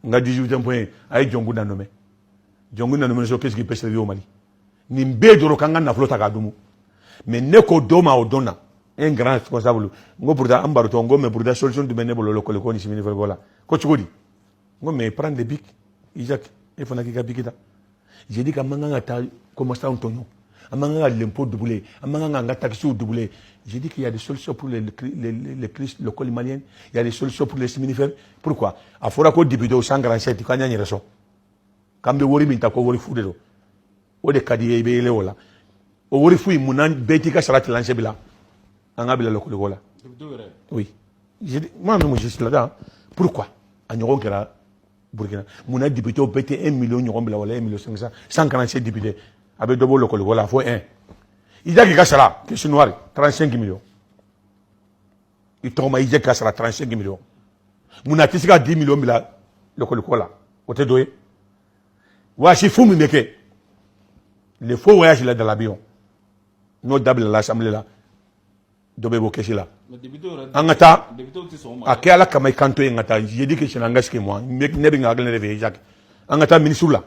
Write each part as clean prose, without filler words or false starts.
nga 18e point ay jongu na nommé so qu'est-ce qui peut servir au Mali ni mbedoro kanga na flota ka dumu mais ne ko doma o donna un grand responsable ngo pourda ambaro to ngo me pourda solution du menebo lo ko ni simini voilà ko chugodi ngo me prendre des bics Isaac il faut na ki bikita j'ai dit que manga ta comment ça on tonyo amanga l'impôt doublé amanga nga taxi doublé j'ai dit qu'il y a des solutions pour les crises locales maliennes il y a des solutions pour les séminifères pourquoi a fora ko député au 147 kanya ni reso kambe wori minta ko wori fudelo o de kadi be le wala o wori fu munan betika sarati lancer bila anga bila lokole wala oui j'ai dit moi même je suis là pourquoi a nyoron kera Burkina munan député au pt 1 million nyoron bila wala 1 million 500 147 députés avec double lokole wala faut 1 Isaac Kassara que c'est noir 35 millions il tombe Isaac Kassara 35 millions muna tisika 10 millions bila lokole wala o te doye Voici fou mimeke. Les faux voyages là dans l'avion. Nos dables à l'assemblée là. Dobe bokeshi là. Angata. Akela kama ikanto ngata. J'ai dit que c'est n'engage que moi. Nebi ngagle neve Jacques. Angata ministre là.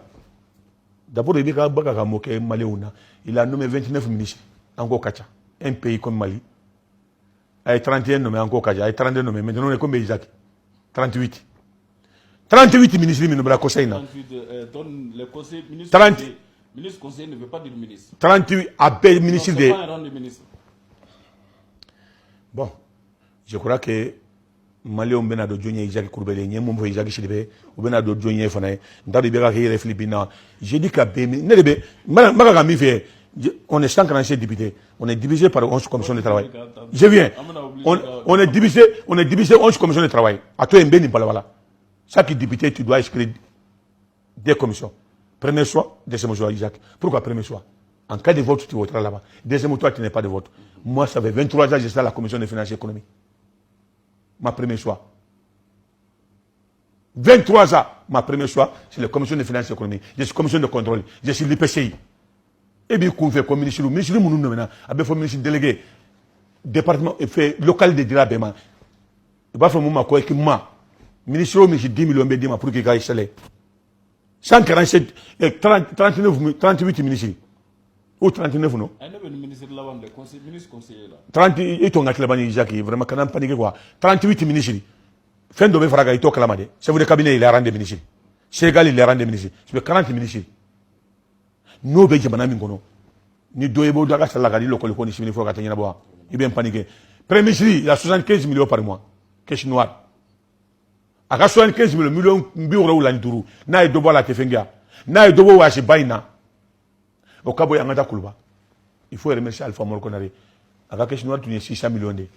D'abord il ka baka moke Maléouna. Il a nommé 29 ministres. Encore Kacha. Un pays comme Mali. Ay 31 nommé encore Kacha. Ay 32 nommé. Maintenant on est combien Jacques 38. 38 ministres de la conseil. 30 ministre conseiller ne veut pas dire ministre. 38 appels ministres de. Bon, je crois que Mali on bena do Johnny Isaac Kourbele, n'y a mon Isaac Chilibe, ou bena do Johnny Fanae, dans les béras et les Philippines. J'ai dit qu'à Bémi, Nélébé, Magami fait, on est 147 députés, on est divisé par 11 commissions de travail. Je viens, on est divisé 11 commissions de travail. À toi, Mbeni, voilà. Chaque député, tu dois inscrire des commissions. Premier choix, deuxième choix, Isaac. Pourquoi premier choix? En cas de vote, tu voteras là-bas. Deuxième choix, tu n'es pas de vote. Moi, ça fait 23 ans que j'étais à la commission des finances et économiques. Ma premier choix. 23 ans, ma premier choix, c'est la commission des finances et économiques. Je suis commission de contrôle. Je suis l'IPCI. Et bien, qu'on fait comme ministre, ministre, nous, maintenant, avec le ministre délégué, département, fait local de Dirabema. Il va faire mon quoi que moi. Ministre, je 10 millions de pour qu'il gagne salaire. 147, 38 ministres. Ou 39, non? Ministre conseiller là. 30, et ton aclamani, Jacques, vraiment, quand on panique quoi. 38 ministres. Fin de mes fragas, il toque la madé. C'est vous le cabinet, il a rendu des ministres. Sénégal, il a rendu des ministres. C'est 40 ministres. Nous, Benjamin Mingono. Ni doyebo daga salaga, il local, il faut que tu bois. Il bien paniqué. Premier ministre, il a 75 millions par mois. Cash noir. A 75 millions mbiro la nduru na e dobo la tefenga na e dobo wa shibaina o kabo ya ngata kulba il faut remercier Alpha Morkonari aga que chinois tu 600 millions de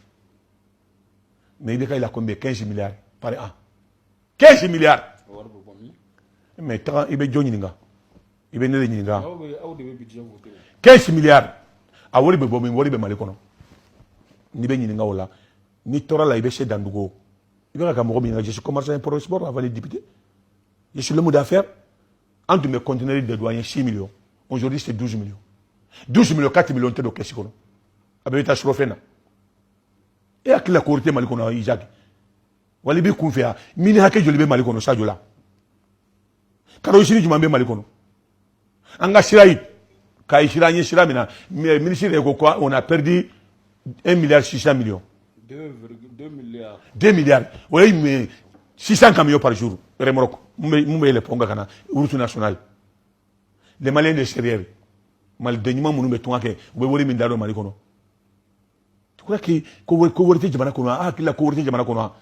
mais il a combien 15 milliards par an 15 milliards mais tant il be joni nga il be ne ni nga 15 milliards a wori be bomi wori be malikono ni be ni nga wala ni tora la ibe chez Dandugo. Je suis commerçant pour le sport avant les députés. Je suis l'homme d'affaires. Entre mes conteneurs de douaniers, 6 millions. Aujourd'hui, c'est 12 millions. 12 millions, 4 millions de Kessikono. Avec ta chrofena. Et à qui la courte Malikono, Isaac. Walibi Koufea, Mini Hake Jolibe Malikono, Sajola. Karoshiri Jumambe Malikono. Anga Shirai, Kaishirani Shiramina, ministre de Gokwa, on a perdu 1 milliard 600 millions. 2 milliards. 2 milliards. Oui, mais 600 camions par jour. Remorque. Moumé le ponga kana. Route nationale. Les Maliens de l'extérieur. Mal dénuement mon numéro 3 que vous voulez mindaro malikono. Tu crois que couverte jamana kono ah qu'il a couverte jamana kono.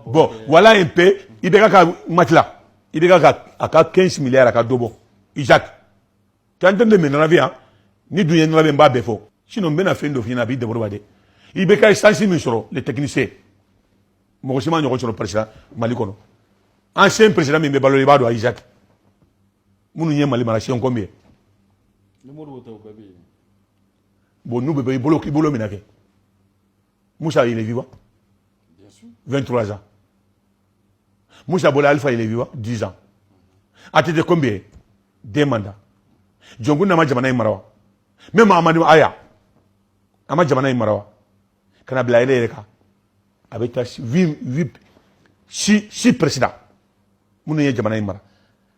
Bon, voilà un peu. Il dégage à matla. Il dégage à 15 milliards à dobo. Isaac. Tu entends de mener la vie hein? Ni douye n'avait pas befo. Sinon, ben a fait une fina de Bourvade. Il bécaye 106 000 les techniciens. Mogosima n'y a pas président Malikono. Ancien président, mais Balolibado à Isaac. Mounounier Malimarachon combien? Bon, nous, bébé, Bolo Minake. Moussa, il est vivant. Bien sûr. 23 ans. Moussa Bola Alpha, il est vivant. 10 ans. Attendez combien? 2 mandats. Djongo Nama Jamana Marawa. Même Amadou Aya. Ama jamana imarawa kana bila ile ka avec ta 8 si président munu ye jamana mara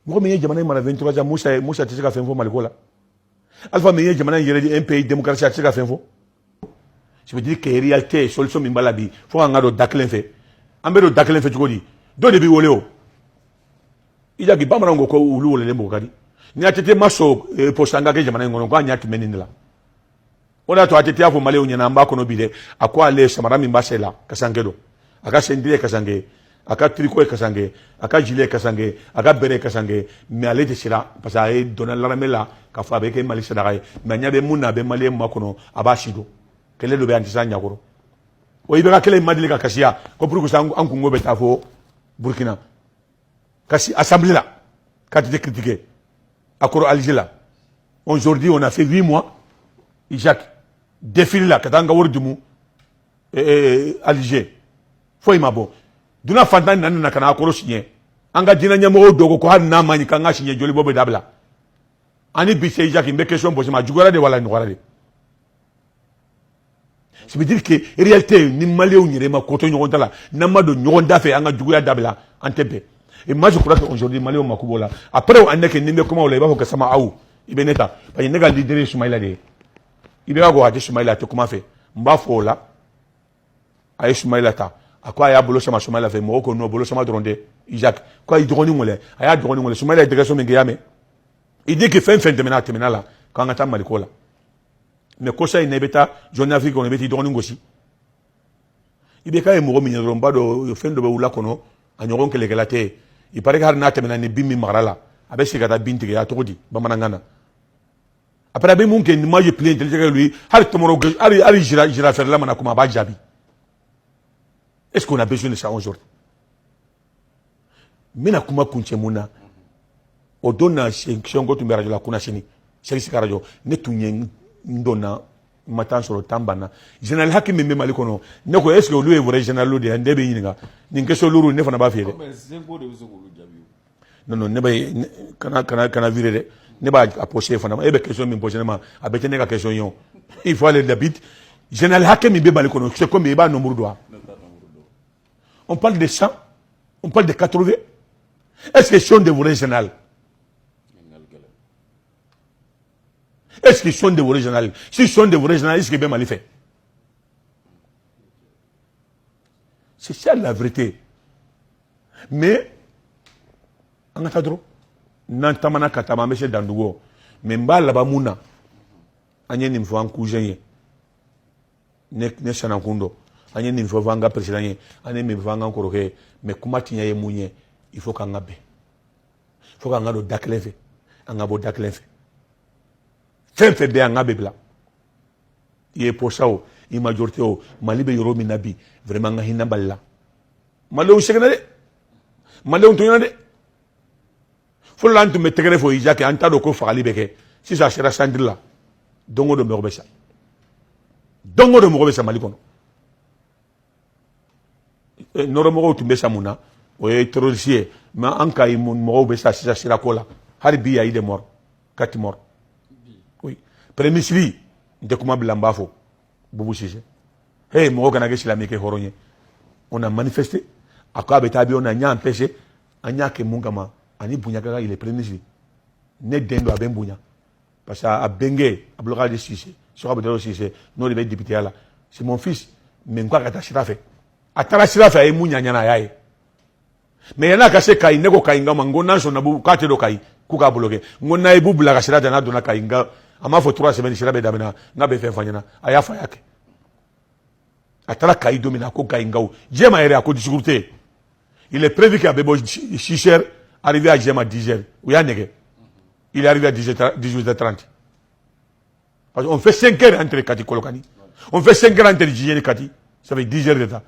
mo me ye jamana mara 23 ans Moussa tise ka fenfo malikola Alpha me ye jamana yere un pays démocratique tise ka fenfo. Je veux dire que réalité solution min balabi fo nga do daklen fe ambe do daklen fe tugodi do de bi woleo ija gi bamarango ko ulu wolele mo kadi ni atete maso postanga ke jamana ngono kwa nyaki menindela ona to atete afo male unyana amba kono bide akwa le samara min basela kasangedo aka sendire kasange aka triko kasange aka gilet kasange aka bere kasange me ale de sira parce que donner la ramela ka fa be ke mali sadaka me nyabe munna be mali makono abashido kele do be antisa nyakoro o ibe ka kele madile ka kasiya ko pour que ça an kungo be tafo Burkina kasi assemblée là quand tu critiqué accord Alger là aujourd'hui on a fait 8 mois Jacques défilé là katanga wordumu Alger foi mabo duna fantan nan na kana akoro signé anga dina nyamo dogo ko har na mani kanga signé joli bobe dabla ani bi sey Jacques mbe question bo ma jugora de wala ni wala de. Ça veut dire que en réalité ni maléo ni rema koto nyogonda la namado nyogonda fe anga juguya dabla antebe. Et moi je crois qu'aujourd'hui maléo makubola après on a que nimbe comment on l'a pas que ça m'a ou ibeneta parce que nega leader Soumaïla de ibega go hadi Soumaïla to comment fait mba fola ay Soumaïla ta akwa ya bolo sama Soumaïla fait mo ko no bolo sama dronde Isaac quoi il droni ngole aya droni ngole Soumaïla dégation mengeyame il dit que fin terminal là quand ngata malikola mais kosa inebeta zone Afrique on ebeti droni ngosi ibeka e mo minero mbado fendo be wula kono anyogon kele kelate il paraît que har na temena ni bimi marala abe sigata bintige ya togodi bamanangana après abe munke ni maje plein intelligent lui har tomoro ari jira faire la mana kuma ba jabi. Est-ce qu'on a besoin de ça aujourd'hui? Mina kuma kunche muna odona shongo tumbera la kuna shini shelisi karajo ne tunye ndona matan soro tambana general hakim me malikono ne ko est-ce que lui est vrai general lo de ndebe yinga ninke so luru ne fana ba fiere non ne bay kana viré ne ba approcher fana ebe question mi poser ma abete ne ka question yon il faut aller d'habit general hakim me malikono c'est comme il ba nombre doit. On parle de 100, on parle de 80. Est-ce qu'ils sont des vrais régionales? Est-ce qu'ils sont des vrais régionales? S'ils sont des vrais régionales, est-ce qu'ils sont bien mal faits? C'est ça la vérité. Mais, en attendant, nantamana katama monsieur Dandugo, mais mba laba muna, anye nimfo an kujenye, ne shanankundo. Anye ni mfo vanga président ane me vanga nkoroke me kumati nya yemunye il faut ka ngabe il faut ka ngado daklefe angabo daklefe tempe be ngabe bla ye posao i majorité o malibe yoro minabi vraiment nga hinna balla malo segna de malo to de fo lantu me tegere fo ijake anta do ko faali beke si ça sera sandilla dongo do morobesa malikono normalement tu mets ça mouna ouais terroriste mais en cas il m'ont be ça sira kola harbi ya ide mort 4 morts oui premier ministre de comment blamba fo bobu chije hey mo kana ke islamike horonye on a manifesté akwa betabi on a nya empêché anya ke mungama ani bunyaka il est premier ministre ne dendo abembunya parce que a bengue abloka de chije sur abdelo chije non le député là c'est mon fils mais quoi kata shirafe atara sirafa ay munya nyana yae me yana ka se kai nego kai ngama ngona so na bu kate do kai ku ka bloquer ngona ibu bula ka sirata na do na kai nga ama fo 3 semaines sirabe damina na be fe fanyana aya fa yake atara kai domina ko kai ngau jema ere ko difficulté il est prévu qu'il y a bebo chicher arrivé à jema 10h ou ya nege il est arrivé à 18h30 parce qu'on fait 5 heures entre kati kolokani on fait 5 heures entre jiyeni kati ça fait 10 heures de temps.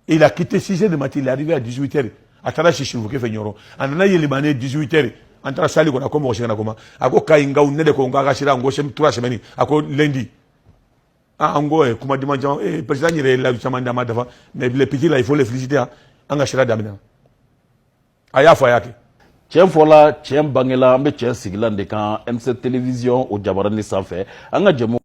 Il a quitté 6h du matin, il est arrivé à 18h. À Tarachi Chivuke Fenyoro. En a eu les manées 18h. En Tarasali, on a comme Rochena Koma. A go Kainga, ou Nede Konga, Rachira, Ngo, 3 semaines. A go lundi. Ah, Ango, comme dimanche, président, il est là, Chamanda Madava. Mais les petits là, il faut les féliciter. Angachira Damina. Aya Fayake. Tiens voilà, tiens Bangela, mais tiens Siglan de quand MC Télévision au Jabarani Sanfé. Anga Jamo.